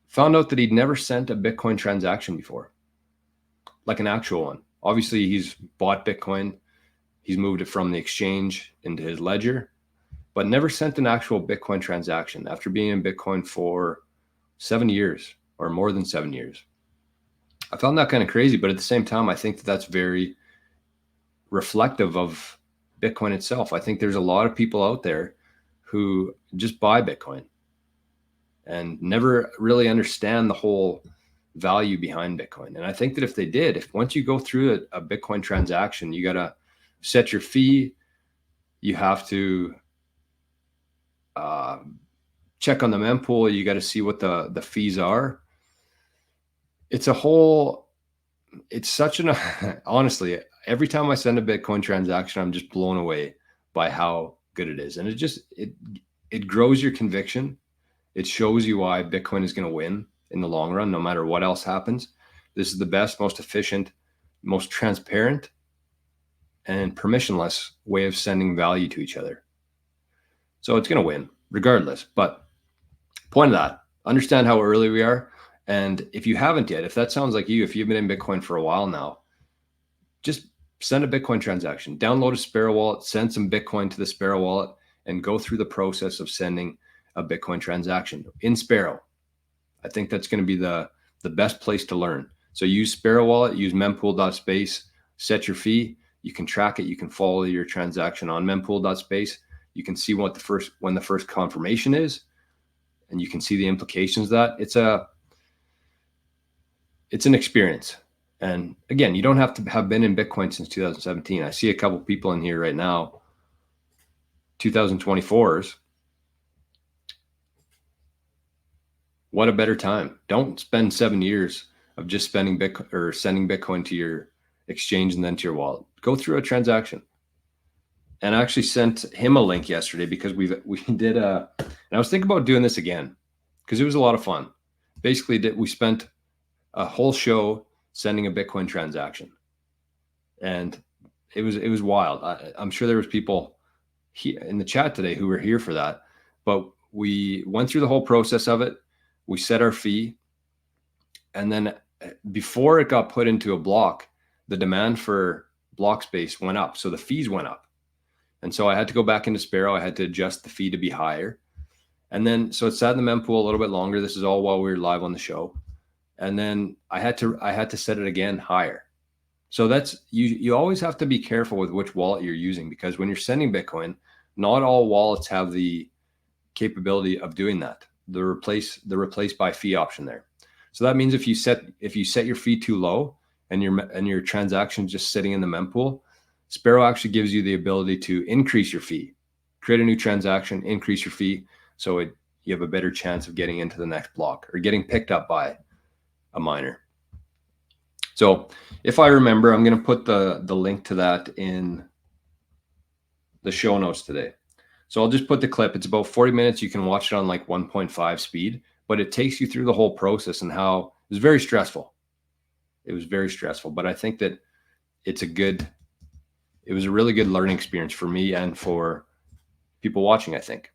found out that he'd never sent a Bitcoin transaction before, like an actual one. Obviously, he's bought Bitcoin. He's moved it from the exchange into his ledger, but never sent an actual Bitcoin transaction after being in Bitcoin for 7 years or more than 7 years. I found that kind of crazy, but at the same time, I think that that's very reflective of Bitcoin itself. I think there's a lot of people out there who just buy Bitcoin and never really understand the whole value behind Bitcoin. And I think that if they did, if once you go through a Bitcoin transaction, you got to set your fee. You have to check on the mempool. You got to see what the fees are. It's such an, honestly, every time I send a Bitcoin transaction, I'm just blown away by how good it is. And it grows your conviction. It shows you why Bitcoin is going to win in the long run, no matter what else happens. This is the best, most efficient, most transparent, and permissionless way of sending value to each other. So it's going to win regardless. But point of that, understand how early we are. And if you haven't yet, if that sounds like you, if you've been in Bitcoin for a while now, just send a Bitcoin transaction, download a Sparrow wallet, send some Bitcoin to the Sparrow wallet, and go through the process of sending a Bitcoin transaction in Sparrow. I think that's going to be the best place to learn. So use Sparrow wallet, use mempool.space, set your fee. You can track it. You can follow your transaction on mempool.space. You can see when the first confirmation is, and you can see the implications of that. It's an experience. And again, you don't have to have been in Bitcoin since 2017. I see a couple people in here right now, 2024s. What a better time. Don't spend 7 years of just spending Bitcoin or sending Bitcoin to your exchange and then to your wallet. Go through a transaction. And I actually sent him a link yesterday because we did and I was thinking about doing this again because it was a lot of fun. Basically, we spent a whole show sending a Bitcoin transaction, and it was wild. I'm sure there was people in the chat today who were here for that, but we went through the whole process of it. We set our fee, and then before it got put into a block, the demand for block space went up, so the fees went up. And so I had to go back into Sparrow. I had to adjust the fee to be higher. And then, so it sat in the mempool a little bit longer. This is all while we were live on the show. And then I had to set it again higher. So that's, you always have to be careful with which wallet you're using, because when you're sending Bitcoin, not all wallets have the capability of doing that. The replace by fee option there. So that means if you set your fee too low and your transaction just sitting in the mempool, Sparrow actually gives you the ability to increase your fee, create a new transaction, increase your fee, so you have a better chance of getting into the next block or getting picked up by a miner. So if I remember, I'm going to put the link to that in the show notes today. So I'll just put the clip. It's about 40 minutes. You can watch it on like 1.5 speed, but it takes you through the whole process and how it was very stressful. It was very stressful, but I think that it was a really good learning experience for me and for people watching, I think.